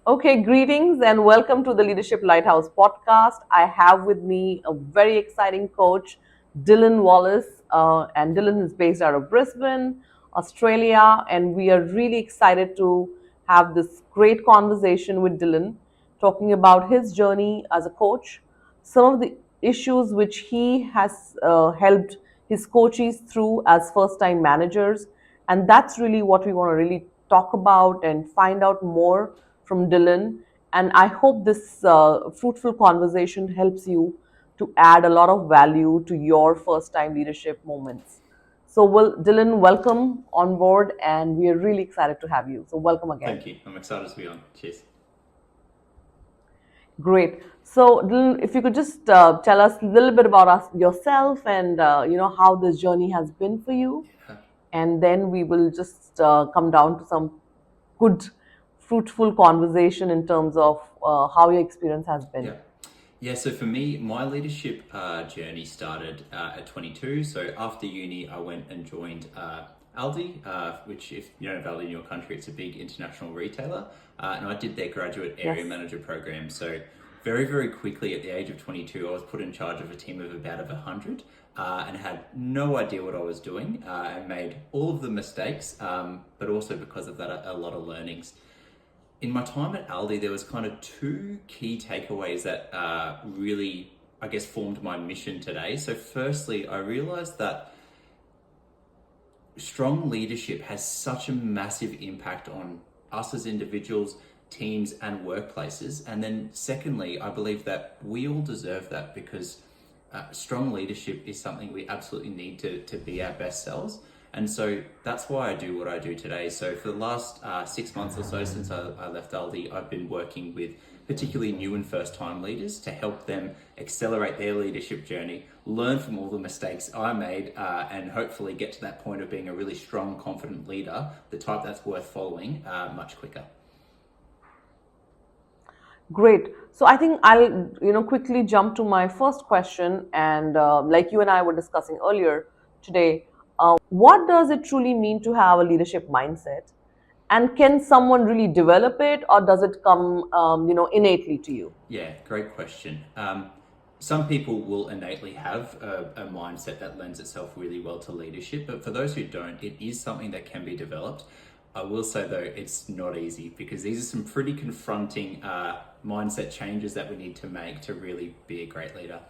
Okay, greetings and welcome to the Leadership Lighthouse Podcast. I have with me a very exciting coach, Dylan Wallace, and Dylan is based out of Brisbane, Australia, and we are really excited to have this great conversation with Dylan, talking about his journey as a coach, some of the issues which he has helped his coaches through as first-time managers, and that's really what we want to really talk about and find out more from Dylan. And I hope this fruitful conversation helps you to add a lot of value to your first time leadership moments. So, Dylan, welcome on board, and we are really excited to have you. So, welcome again. Thank you. I'm excited to be on. Cheers. Great. So, Dylan, if you could just tell us a little bit about yourself and how this journey has been for you, Yeah. and then we will just come down to some good, fruitful conversation in terms of how your experience has been. Yeah. Yeah, so for me, my leadership journey started at 22. So after uni, I went and joined Aldi, which, if you don't know Aldi in your country, it's a big international retailer. And I did their graduate area Yes. manager program. So very, very quickly at the age of 22, I was put in charge of a team of about 100 and had no idea what I was doing and made all of the mistakes, but also because of that, a lot of learnings. In my time at Aldi, there was kind of two key takeaways that really, I guess, formed my mission today. So firstly, I realized that strong leadership has such a massive impact on us as individuals, teams, and workplaces. And then secondly, I believe that we all deserve that because strong leadership is something we absolutely need to be our best selves. And so that's why I do what I do today. So for the last 6 months or so since I left Aldi, I've been working with particularly new and first time leaders to help them accelerate their leadership journey, learn from all the mistakes I made, and hopefully get to that point of being a really strong, confident leader, the type that's worth following much quicker. Great. So I think I'll quickly jump to my first question, and like you and I were discussing earlier today, what does it truly mean to have a leadership mindset, and can someone really develop it, or does it come innately to you? Yeah, great question. Some people will innately have a mindset that lends itself really well to leadership, but for those who don't, it is something that can be developed. I will say though, it's not easy because these are some pretty confronting mindset changes that we need to make to really be a great leader.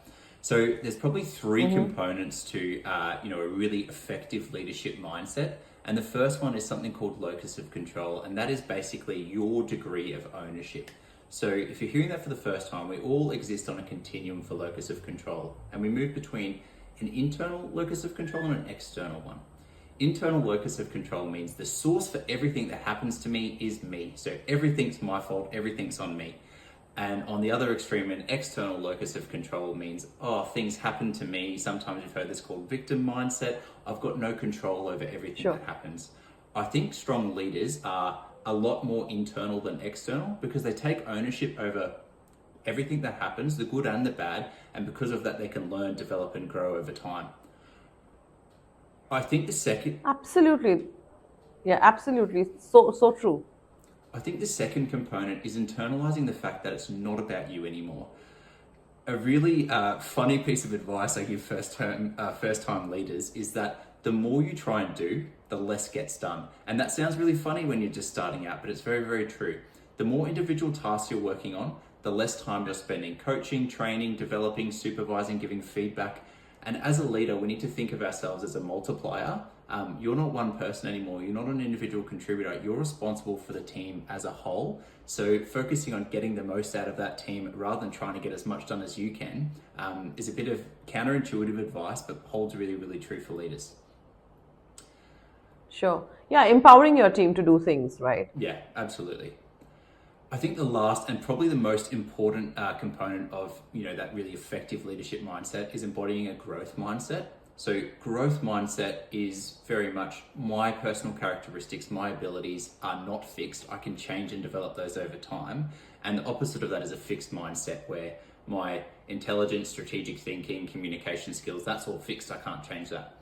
So there's probably three components to a really effective leadership mindset. And the first one is something called locus of control, and that is basically your degree of ownership. So if you're hearing that for the first time, we all exist on a continuum for locus of control, and we move between an internal locus of control and an external one. Internal locus of control means the source for everything that happens to me is me. So everything's my fault, everything's on me. And on the other extreme, an external locus of control means, things happen to me. Sometimes you've heard this called victim mindset. I've got no control over everything that happens. I think strong leaders are a lot more internal than external because they take ownership over everything that happens, the good and the bad. And because of that, they can learn, develop, and grow over time. I think the second... Absolutely. Yeah, absolutely. So true. I think the second component is internalizing the fact that it's not about you anymore. A really funny piece of advice I give first-time leaders is that the more you try and do, the less gets done. And that sounds really funny when you're just starting out, but it's very, very true. The more individual tasks you're working on, the less time you're spending coaching, training, developing, supervising, giving feedback. And as a leader, we need to think of ourselves as a multiplier. You're not one person anymore. You're not an individual contributor. You're responsible for the team as a whole. So focusing on getting the most out of that team rather than trying to get as much done as you can is a bit of counterintuitive advice, but holds really, really true for leaders. Sure. Yeah, empowering your team to do things, right? Yeah, absolutely. I think the last and probably the most important component of that really effective leadership mindset is embodying a growth mindset. So growth mindset is very much my personal characteristics, my abilities are not fixed. I can change and develop those over time. And the opposite of that is a fixed mindset where my intelligence, strategic thinking, communication skills, that's all fixed. I can't change that.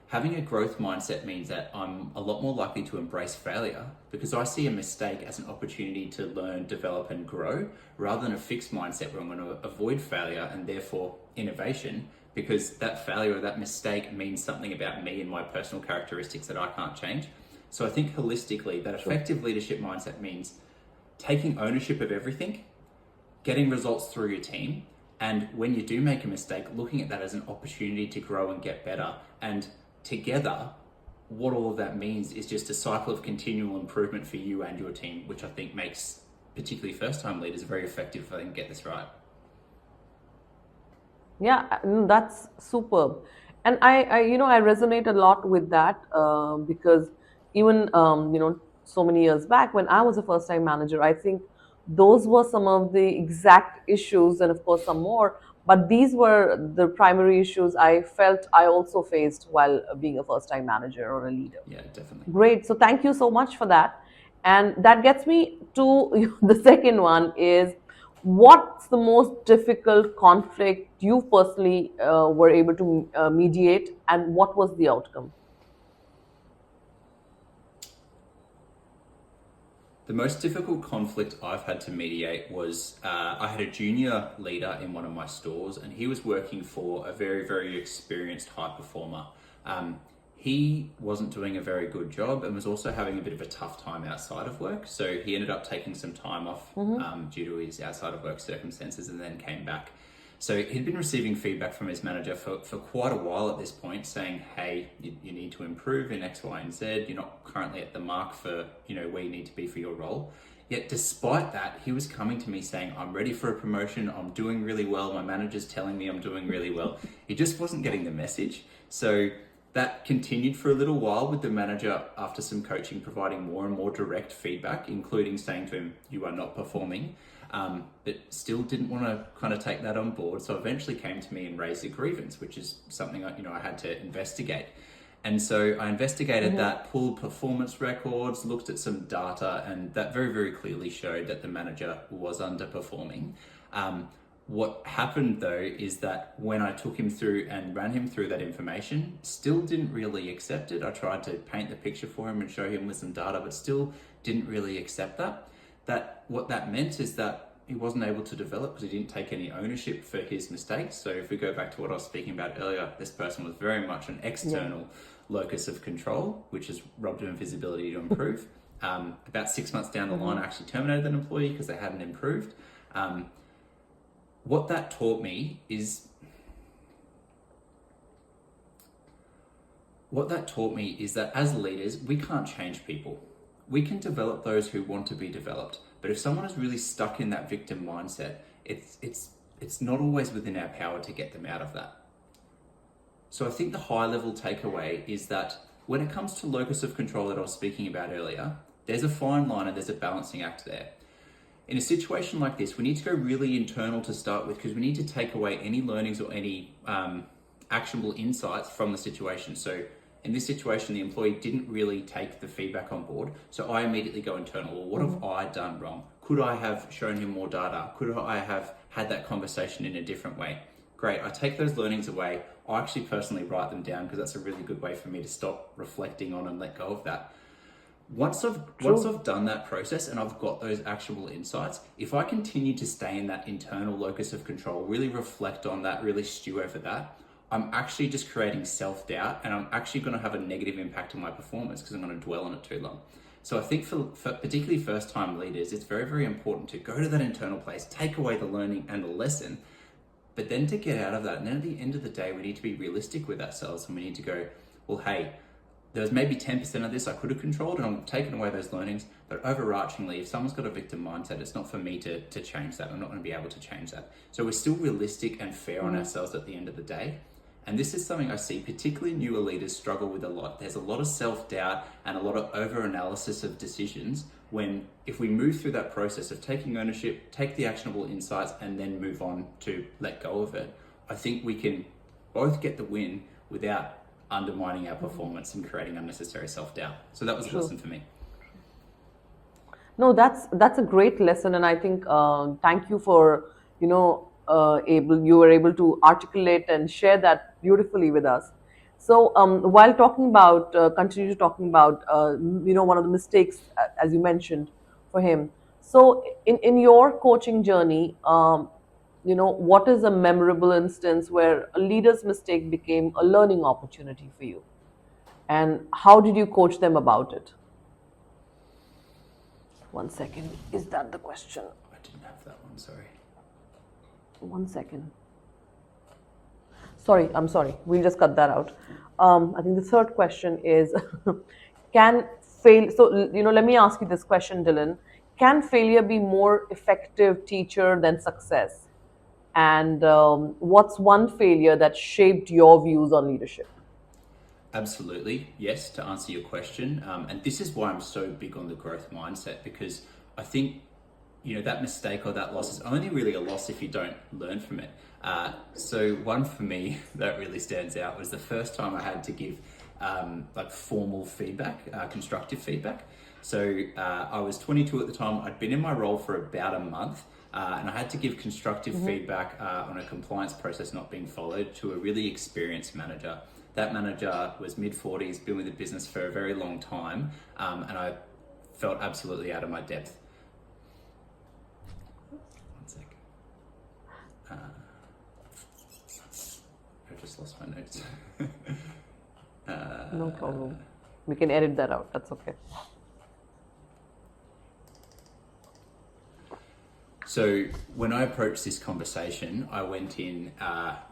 Having a growth mindset means that I'm a lot more likely to embrace failure because I see a mistake as an opportunity to learn, develop, and grow, rather than a fixed mindset where I'm going to avoid failure and therefore innovation, because that failure or that mistake means something about me and my personal characteristics that I can't change. So I think holistically, that effective leadership mindset means taking ownership of everything, getting results through your team, and when you do make a mistake, looking at that as an opportunity to grow and get better. And together, what all of that means is just a cycle of continual improvement for you and your team, which I think makes particularly first-time leaders very effective if they can get this right. Yeah, that's superb. And I resonate a lot with that because even, so many years back when I was a first time manager, I think those were some of the exact issues, and of course, some more. But these were the primary issues I felt I also faced while being a first time manager or a leader. Yeah, definitely. Great. So thank you so much for that. And that gets me to the second one is what's the most difficult conflict you personally were able to mediate, and what was the outcome? The most difficult conflict I've had to mediate was I had a junior leader in one of my stores, and he was working for a very, very experienced high performer. He wasn't doing a very good job and was also having a bit of a tough time outside of work. So he ended up taking some time off due to his outside of work circumstances and then came back. So he'd been receiving feedback from his manager for quite a while at this point, saying, hey, you need to improve in X, Y, and Z. You're not currently at the mark for, where you need to be for your role. Yet despite that, he was coming to me saying, I'm ready for a promotion. I'm doing really well. My manager's telling me I'm doing really well. He just wasn't getting the message. So that continued for a little while with the manager after some coaching providing more and more direct feedback, including saying to him, you are not performing. But still didn't want to kind of take that on board. So eventually came to me and raised a grievance, which is something I had to investigate. And so I investigated that, pulled performance records, looked at some data, and that very, very clearly showed that the manager was underperforming. What happened though is that when I took him through and ran him through that information, still didn't really accept it. I tried to paint the picture for him and show him with some data, but still didn't really accept that. What that meant is that he wasn't able to develop because he didn't take any ownership for his mistakes. So if we go back to what I was speaking about earlier, this person was very much an external locus of control, which has robbed him of his ability to improve. About 6 months down the line, I actually terminated that employee because they hadn't improved. What that taught me is that as leaders, we can't change people. We can develop those who want to be developed. But if someone is really stuck in that victim mindset, it's not always within our power to get them out of that. So I think the high level takeaway is that when it comes to locus of control that I was speaking about earlier, there's a fine line and there's a balancing act there. In a situation like this, we need to go really internal to start with because we need to take away any learnings or any actionable insights from the situation. So in this situation, the employee didn't really take the feedback on board. So I immediately go internal. Well, what have I done wrong? Could I have shown him more data? Could I have had that conversation in a different way? Great, I take those learnings away. I actually personally write them down because that's a really good way for me to stop reflecting on and let go of that. Once I've done that process and I've got those actionable insights, if I continue to stay in that internal locus of control, really reflect on that, really stew over that, I'm actually just creating self-doubt and I'm actually going to have a negative impact on my performance because I'm going to dwell on it too long. So I think for particularly first-time leaders, it's very, very important to go to that internal place, take away the learning and the lesson, but then to get out of that. And then at the end of the day, we need to be realistic with ourselves and we need to go, well, hey, there was maybe 10% of this I could have controlled and I'm taking away those learnings, but overarchingly, if someone's got a victim mindset, it's not for me to change that. I'm not going to be able to change that. So we're still realistic and fair on ourselves at the end of the day. And this is something I see particularly newer leaders struggle with a lot. There's a lot of self-doubt and a lot of over-analysis of decisions when if we move through that process of taking ownership, take the actionable insights and then move on to let go of it, I think we can both get the win without undermining our performance and creating unnecessary self-doubt. So that was a lesson for me. No, that's a great lesson, and I think thank you for you were able to articulate and share that beautifully with us. So while talking about, continue talking about, one of the mistakes, as you mentioned, for him. So in your coaching journey, what is a memorable instance where a leader's mistake became a learning opportunity for you? And how did you coach them about it? One second. Is that the question? I didn't have that one, sorry. One second. Sorry, I'm sorry. We'll just cut that out. I think the third question is can fail. So, let me ask you this question, Dylan. Can failure be more effective teacher than success? And what's one failure that shaped your views on leadership? Absolutely, yes, to answer your question. And this is why I'm so big on the growth mindset, because I think, that mistake or that loss is only really a loss if you don't learn from it. So one for me that really stands out was the first time I had to give formal feedback, constructive feedback. So I was 22 at the time. I'd been in my role for about a month. And I had to give constructive feedback on a compliance process not being followed to a really experienced manager. That manager was mid-40s, been with the business for a very long time, and I felt absolutely out of my depth. One sec. I just lost my notes. No problem. We can edit that out. That's okay. So when I approached this conversation, I went in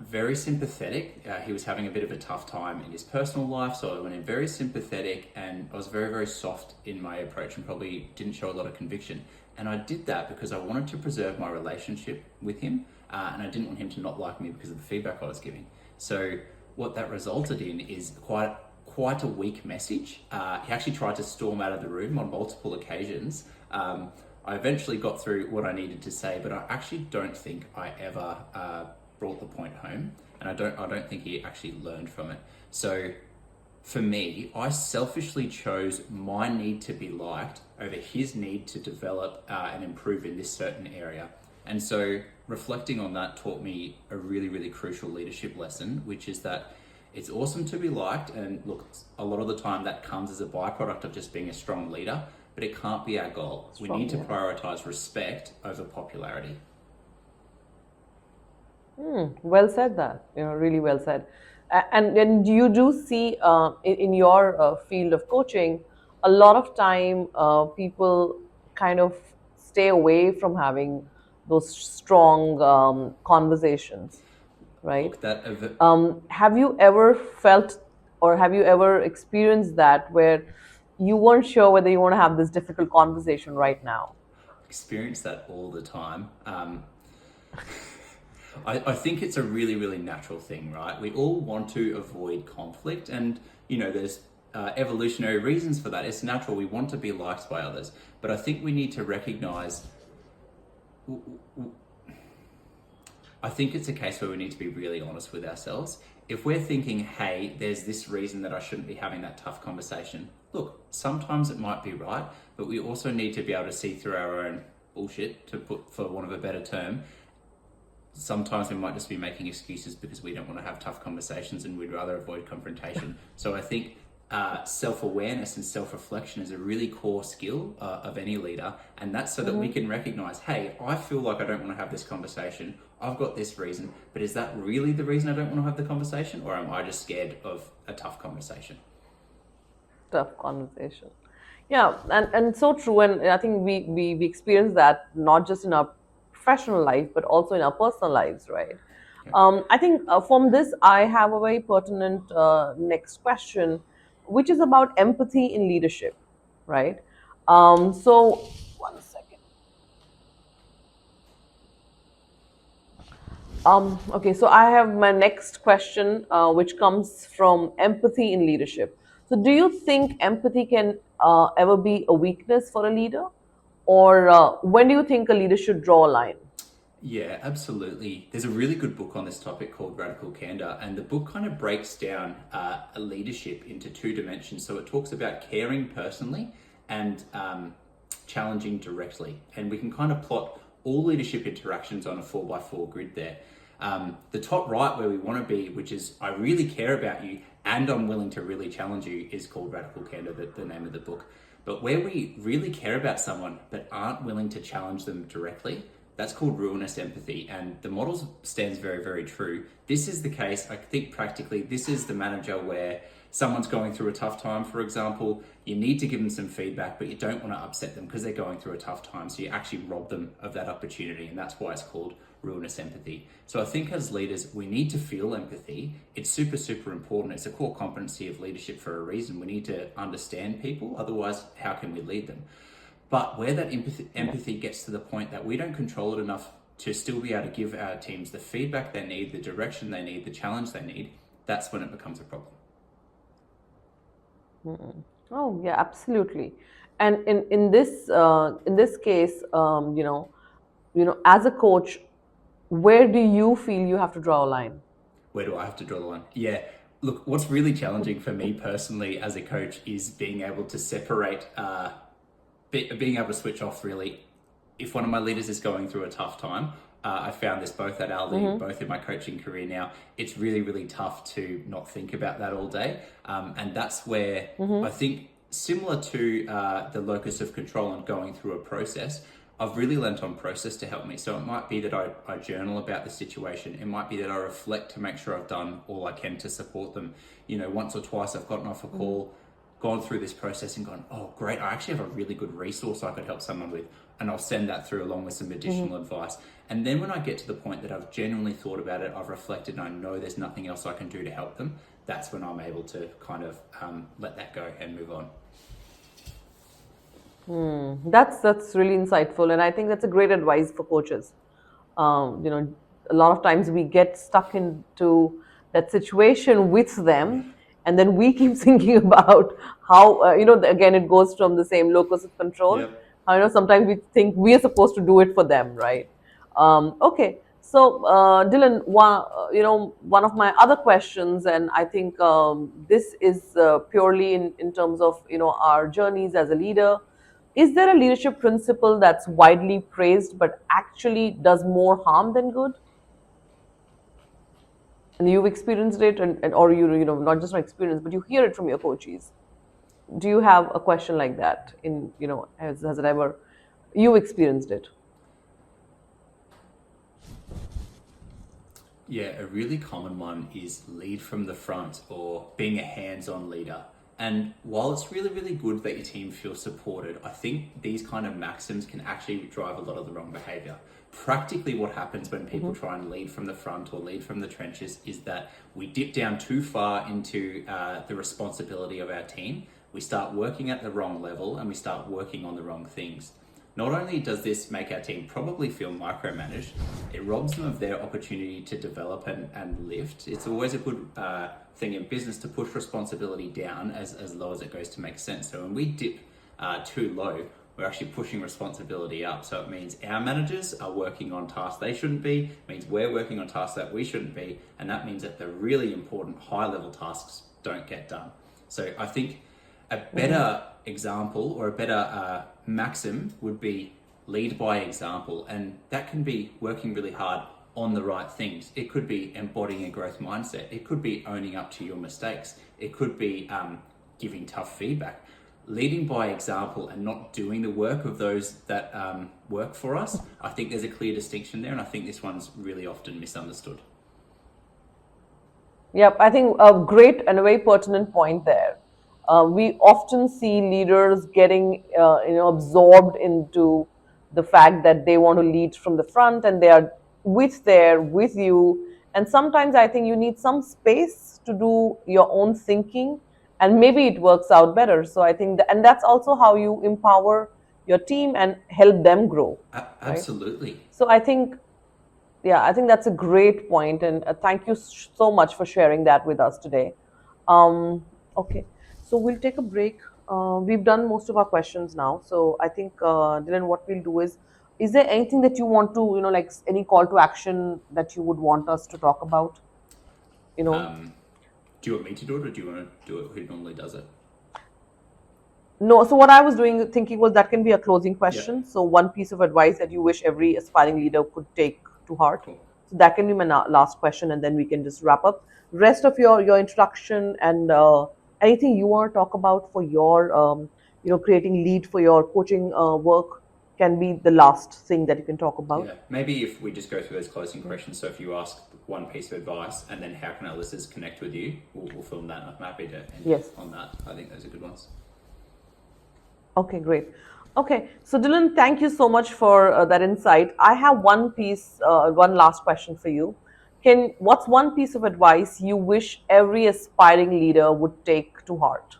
very sympathetic. He was having a bit of a tough time in his personal life, so I went in very sympathetic, and I was very, very soft in my approach and probably didn't show a lot of conviction. And I did that because I wanted to preserve my relationship with him, and I didn't want him to not like me because of the feedback I was giving. So what that resulted in is quite a weak message. He actually tried to storm out of the room on multiple occasions. I eventually got through what I needed to say, but I actually don't think I ever brought the point home, and I don't think he actually learned from it. So for me, I selfishly chose my need to be liked over his need to develop and improve in this certain area. And so reflecting on that taught me a really, really crucial leadership lesson, which is that it's awesome to be liked, and look, a lot of the time that comes as a byproduct of just being a strong leader, but it can't be our goal. We need to prioritize respect over popularity. Well said that, really well said. And you do see in your field of coaching, a lot of time people kind of stay away from having those strong conversations, right? Look, Have you ever felt or have you ever experienced that where you weren't sure whether you want to have this difficult conversation right now? Experience that all the time. I think it's a really, really natural thing, right? We all want to avoid conflict, and there's evolutionary reasons for that. It's natural. We want to be liked by others, but I think we need to recognize. I think it's a case where we need to be really honest with ourselves. If we're thinking, hey, there's this reason that I shouldn't be having that tough conversation, look, sometimes it might be right, but we also need to be able to see through our own bullshit, to put for want of a better term. Sometimes we might just be making excuses because we don't want to have tough conversations and we'd rather avoid confrontation. So I think self-awareness and self-reflection is a really core skill of any leader, and that's so that we can recognize, hey, I feel like I don't want to have this conversation. I've got this reason, but is that really the reason I don't want to have the conversation, or am I just scared of a tough conversation? Tough conversation. Yeah, and so true. And I think we experience that not just in our professional life, but also in our personal lives, right? Yeah. I think from this, I have a very pertinent next question, which is about empathy in leadership, right? So, one second. Okay, so I have my next question, which comes from empathy in leadership. So, do you think empathy can ever be a weakness for a leader? Or when do you think a leader should draw a line? Yeah, absolutely. There's a really good book on this topic called Radical Candor, and the book kind of breaks down a leadership into two dimensions. So it talks about caring personally and challenging directly. And we can kind of plot all leadership interactions on a 4x4 grid there. The top right, where we want to be, which is I really care about you and I'm willing to really challenge you is called Radical Candor, the name of the book. But where we really care about someone but aren't willing to challenge them directly, that's called ruinous empathy. And the model stands very, very true. This is the case, I think practically, this is the manager where someone's going through a tough time, for example. You need to give them some feedback, but you don't want to upset them because they're going through a tough time. So you actually rob them of that opportunity. And that's why it's called ruinous empathy. So I think as leaders, we need to feel empathy. It's super, super important. It's a core competency of leadership for a reason. We need to understand people. Otherwise, how can we lead them? But where that empathy gets to the point that we don't control it enough to still be able to give our teams the feedback they need, the direction they need, the challenge they need, that's when it becomes a problem. Oh yeah, absolutely. And in this case, as a coach, where do you feel you have to draw a line? Where do I have to draw the line? Yeah, look, what's really challenging for me personally as a coach is being able to separate, being able to switch off really. If one of my leaders is going through a tough time, I found this both at Aldi, both in my coaching career now, it's really, really tough to not think about that all day. And that's where I think, similar to the locus of control and going through a process, I've really lent on process to help me. So it might be that I journal about the situation. It might be that I reflect to make sure I've done all I can to support them. Once or twice I've gotten off a call, gone through this process and gone, oh great, I actually have a really good resource I could help someone with. And I'll send that through along with some additional advice. And then when I get to the point that I've genuinely thought about it, I've reflected and I know there's nothing else I can do to help them, that's when I'm able to kind of let that go and move on. That's really insightful, and I think that's a great advice for coaches. A lot of times we get stuck into that situation with them, and then we keep thinking about how again it goes from the same locus of control. Yep. Sometimes we think we are supposed to do it for them, right? Okay. So, Dylan, one of my other questions, and I think this is purely in terms of our journeys as a leader. Is there a leadership principle that's widely praised but actually does more harm than good? And you've experienced it, or not just experienced, but you hear it from your coaches. Do you have a question like that? Has it ever you experienced it? Yeah, a really common one is lead from the front or being a hands-on leader. And while it's really, really good that your team feels supported, I think these kind of maxims can actually drive a lot of the wrong behavior. Practically what happens when people try and lead from the front or lead from the trenches is that we dip down too far into the responsibility of our team. We start working at the wrong level and we start working on the wrong things. Not only does this make our team probably feel micromanaged, it robs them of their opportunity to develop and lift. It's always a good thing in business to push responsibility down as low as it goes to make sense. So when we dip too low, we're actually pushing responsibility up. So it means our managers are working on tasks they shouldn't be, it means we're working on tasks that we shouldn't be, and that means that the really important high-level tasks don't get done. So I think a better example or a better maxim would be lead by example, and that can be working really hard on the right things. It could be embodying a growth mindset. It could be owning up to your mistakes. It could be giving tough feedback. Leading by example and not doing the work of those that work for us, I think there's a clear distinction there, and I think this one's really often misunderstood. Yep, I think a great and a very pertinent point there. We often see leaders getting absorbed into the fact that they want to lead from the front and they are with you. And sometimes I think you need some space to do your own thinking, and maybe it works out better. So I think and that's also how you empower your team and help them grow. Absolutely. Right? So I think that's a great point, and thank you so much for sharing that with us today. Okay. So we'll take a break. We've done most of our questions now. So I think, Dylan, what we'll do is there anything that you want to, like any call to action that you would want us to talk about? Do you want me to do it, or do you want to do it who normally does it? No. So what I was thinking was that can be a closing question. Yeah. So one piece of advice that you wish every aspiring leader could take to heart. Cool. So that can be my last question, and then we can just wrap up. Rest of your introduction and anything you want to talk about for your creating lead for your coaching work can be the last thing that you can talk about. Yeah, maybe if we just go through those closing questions. So if you ask one piece of advice and then how can our listeners connect with you, we'll film that. I'm happy to end on that. I think those are good ones. Okay, great. Okay, so Dylan, thank you so much for that insight. I have one last question for you. What's one piece of advice you wish every aspiring leader would take to heart?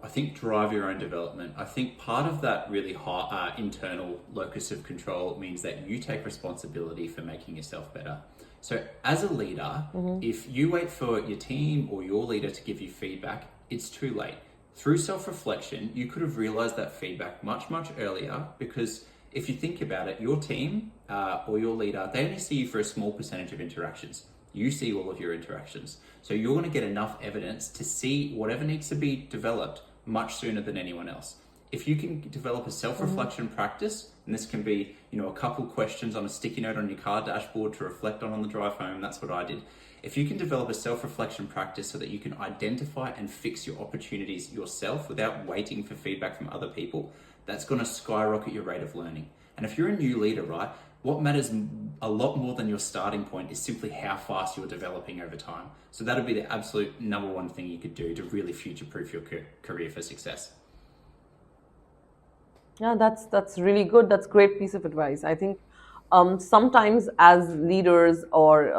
I think drive your own development. I think part of that really high, internal locus of control means that you take responsibility for making yourself better. So as a leader, if you wait for your team or your leader to give you feedback, it's too late. Through self-reflection, you could have realized that feedback much, much earlier, because if you think about it, your team or your leader, they only see you for a small percentage of interactions. You see all of your interactions. So you're going to get enough evidence to see whatever needs to be developed much sooner than anyone else. If you can develop a self-reflection practice, and this can be, a couple questions on a sticky note on your car dashboard to reflect on the drive home, that's what I did. If you can develop a self-reflection practice so that you can identify and fix your opportunities yourself without waiting for feedback from other people, that's going to skyrocket your rate of learning. And if you're a new leader, right, what matters a lot more than your starting point is simply how fast you're developing over time. So that would be the absolute number one thing you could do to really future-proof your career for success. Yeah, that's really good. That's great piece of advice. I think sometimes as leaders or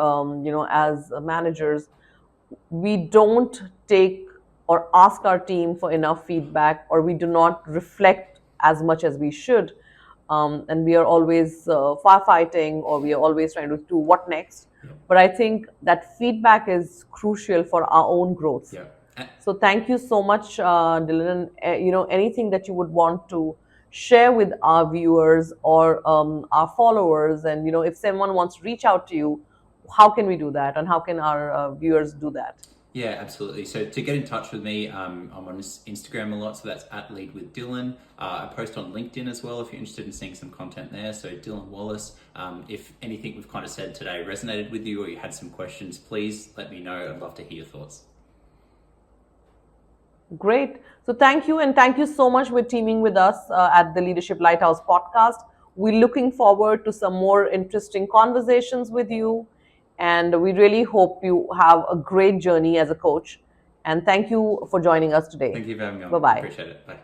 as managers, we don't take or ask our team for enough feedback, or we do not reflect as much as we should, and we are always firefighting, or we are always trying to do what next. But I think that feedback is crucial for our own growth. So thank you so much, Dylan. Anything that you would want to share with our viewers or our followers, and if someone wants to reach out to you, how can we do that, and how can our viewers do that? Yeah, absolutely. So to get in touch with me, I'm on Instagram a lot, so that's @leadwithdylan. I post on LinkedIn as well if you're interested in seeing some content there. So Dylan Wallace. If anything we've kind of said today resonated with you or you had some questions, please let me know. I'd love to hear your thoughts. Great. So thank you, and thank you so much for teaming with us at the Leadership Lighthouse Podcast. We're looking forward to some more interesting conversations with you, and we really hope you have a great journey as a coach. And thank you for joining us today. Thank you for having me on. Bye-bye. Appreciate it. Bye.